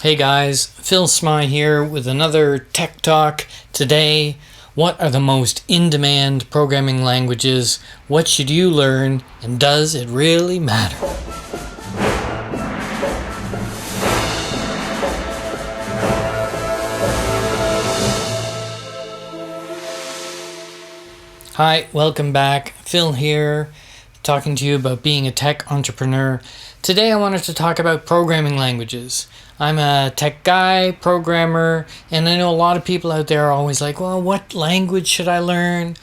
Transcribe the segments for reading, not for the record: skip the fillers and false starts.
Hey guys, Phil Smy here with another Tech Talk. Today, what are the most in-demand programming languages? What should you learn? And does it really matter? Hi, welcome back. Phil here, talking to you about being a tech entrepreneur. Today I wanted to talk about programming languages. I'm a tech guy, programmer, and I know a lot of people out there are always like, well, what language should I learn?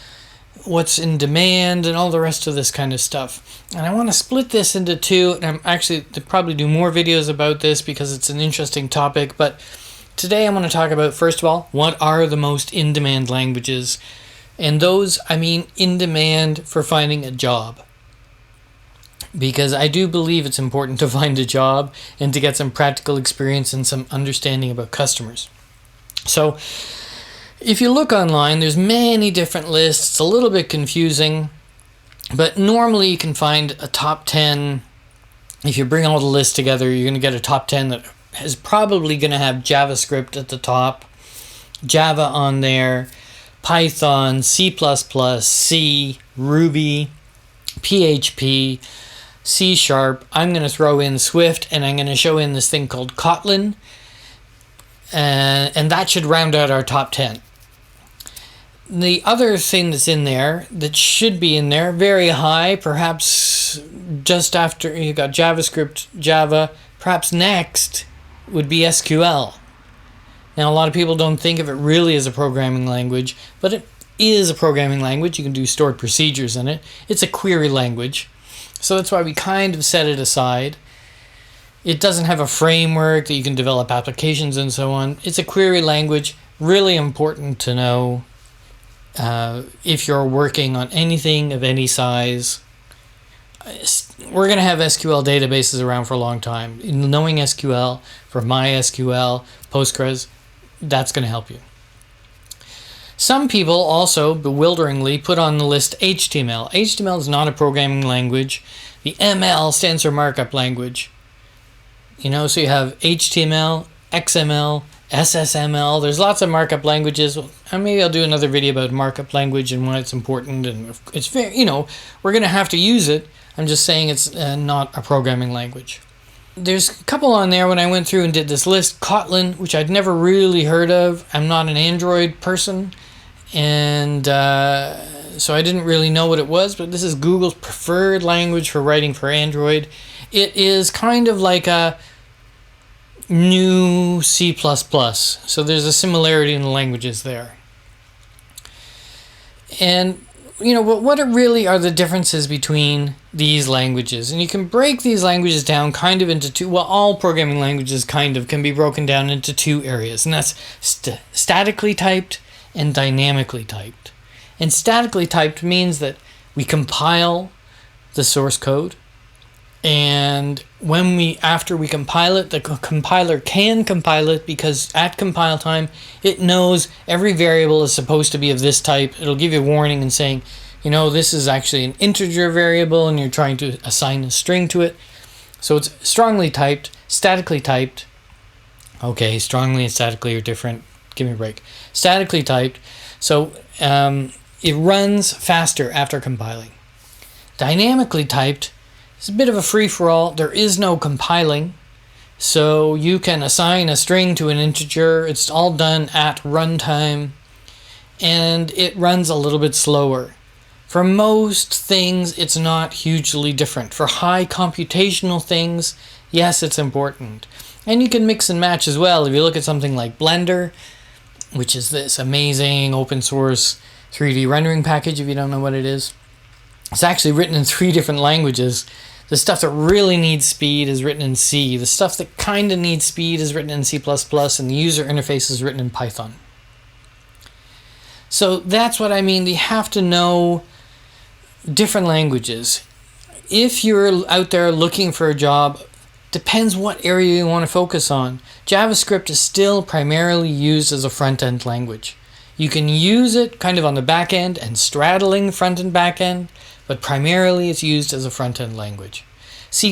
What's in demand? And all the rest of this kind of stuff. And I want to split this into two, and I'm actually to probably do more videos about this because it's an interesting topic. But today I want to talk about, first of all, what are the most in-demand languages? And those, I mean in demand for finding a job. Because I do believe it's important to find a job and to get some practical experience and some understanding about customers. So if you look online, there's many different lists. It's a little bit confusing, but normally you can find a top 10. If you bring all the lists together, you're going to get a top 10 that is probably going to have JavaScript at the top, Java on there, Python, C++, C, Ruby, PHP, C#. I'm going to throw in Swift, and I'm going to show in this thing called Kotlin, and that should round out our top 10. The other thing that's in there, that should be in there, very high, perhaps just after you got JavaScript, Java, perhaps next would be SQL. Now, a lot of people don't think of it really as a programming language, but it is a programming language. You can do stored procedures in it. It's a query language. So that's why we kind of set it aside. It doesn't have a framework that you can develop applications and so on. It's a query language, really important to know if you're working on anything of any size. We're going to have SQL databases around for a long time. Knowing SQL, for MySQL, Postgres, that's going to help you. Some people also, bewilderingly, put on the list HTML. HTML is not a programming language. The ML stands for markup language. So you have HTML, XML, SSML. There's lots of markup languages. And maybe I'll do another video about markup language and why it's important. And it's very, we're going to have to use it. I'm just saying it's not a programming language. There's a couple on there when I went through and did this list. Kotlin, which I'd never really heard of. I'm not an Android person, and so I didn't really know what it was, but this is Google's preferred language for writing for Android. It is kind of like a new C++, so there's a similarity in the languages there. And what really are the differences between these languages? And you can break these languages down kind of into two. Well, all programming languages kind of can be broken down into two areas, and that's statically typed and dynamically typed. And statically typed means that we compile the source code, and after we compile it, the compiler can compile it because at compile time, it knows every variable is supposed to be of this type. It'll give you a warning and saying, this is actually an integer variable and you're trying to assign a string to it. So it's strongly typed, statically typed. Okay, strongly and statically are different. Give me a break. Statically typed. So it runs faster after compiling. Dynamically typed, it's a bit of a free-for-all. There is no compiling, so you can assign a string to an integer. It's all done at runtime, and it runs a little bit slower. For most things, it's not hugely different. For high computational things, yes, it's important. And you can mix and match as well. If you look at something like Blender, which is this amazing open source 3D rendering package, if you don't know what it is, it's actually written in 3 different languages. The stuff that really needs speed is written in C. The stuff that kind of needs speed is written in C++, and the user interface is written in Python. So that's what I mean. You have to know different languages. If you're out there looking for a job, depends what area you want to focus on. JavaScript is still primarily used as a front-end language. You can use it kind of on the back end and straddling front and back end, but primarily it's used as a front-end language. C++,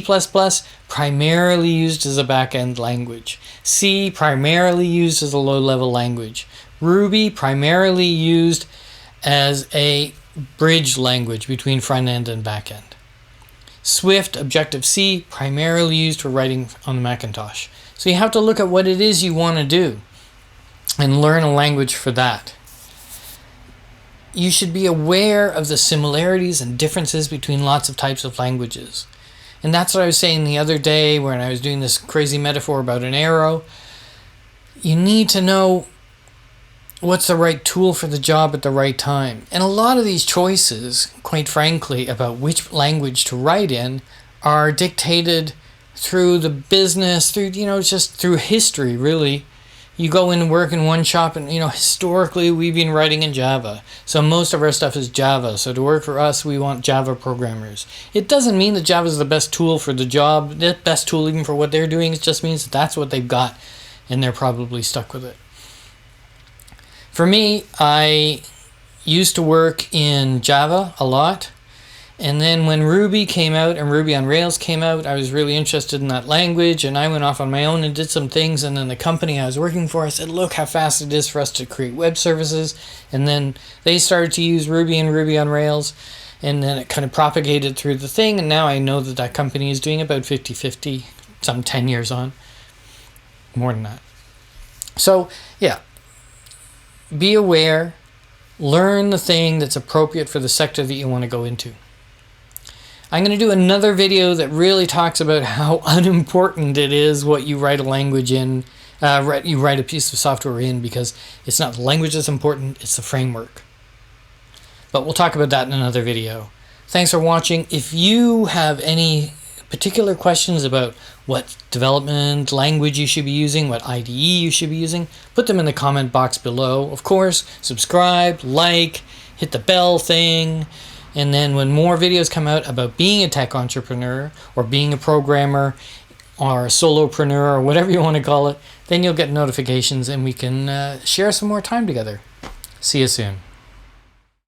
primarily used as a backend language. C, primarily used as a low-level language. Ruby, primarily used as a bridge language between front-end and back-end. Swift, Objective-C, primarily used for writing on the Macintosh. So you have to look at what it is you want to do and learn a language for that. You should be aware of the similarities and differences between lots of types of languages. And that's what I was saying the other day when I was doing this crazy metaphor about an arrow. You need to know what's the right tool for the job at the right time. And a lot of these choices, quite frankly, about which language to write in are dictated through the business, through, just through history, really. You go in and work in one shop and, historically we've been writing in Java. So most of our stuff is Java. So to work for us, we want Java programmers. It doesn't mean that Java is the best tool for the job, the best tool even for what they're doing. It just means that that's what they've got and they're probably stuck with it. For me, I used to work in Java a lot. And then when Ruby came out and Ruby on Rails came out, I was really interested in that language, and I went off on my own and did some things. And then the company I was working for, I said, look how fast it is for us to create web services. And then they started to use Ruby and Ruby on Rails, and then it kind of propagated through the thing. And now I know that that company is doing about 50-50, some 10 years on, more than that. So yeah, be aware, learn the thing that's appropriate for the sector that you want to go into. I'm going to do another video that really talks about how unimportant it is what you write a language in, you write a piece of software in, because it's not the language that's important, it's the framework. But we'll talk about that in another video. Thanks for watching. If you have any particular questions about what development language you should be using, what IDE you should be using, put them in the comment box below. Of course, subscribe, like, hit the bell thing. And then when more videos come out about being a tech entrepreneur or being a programmer or a solopreneur or whatever you want to call it, then you'll get notifications and we can share some more time together. See you soon.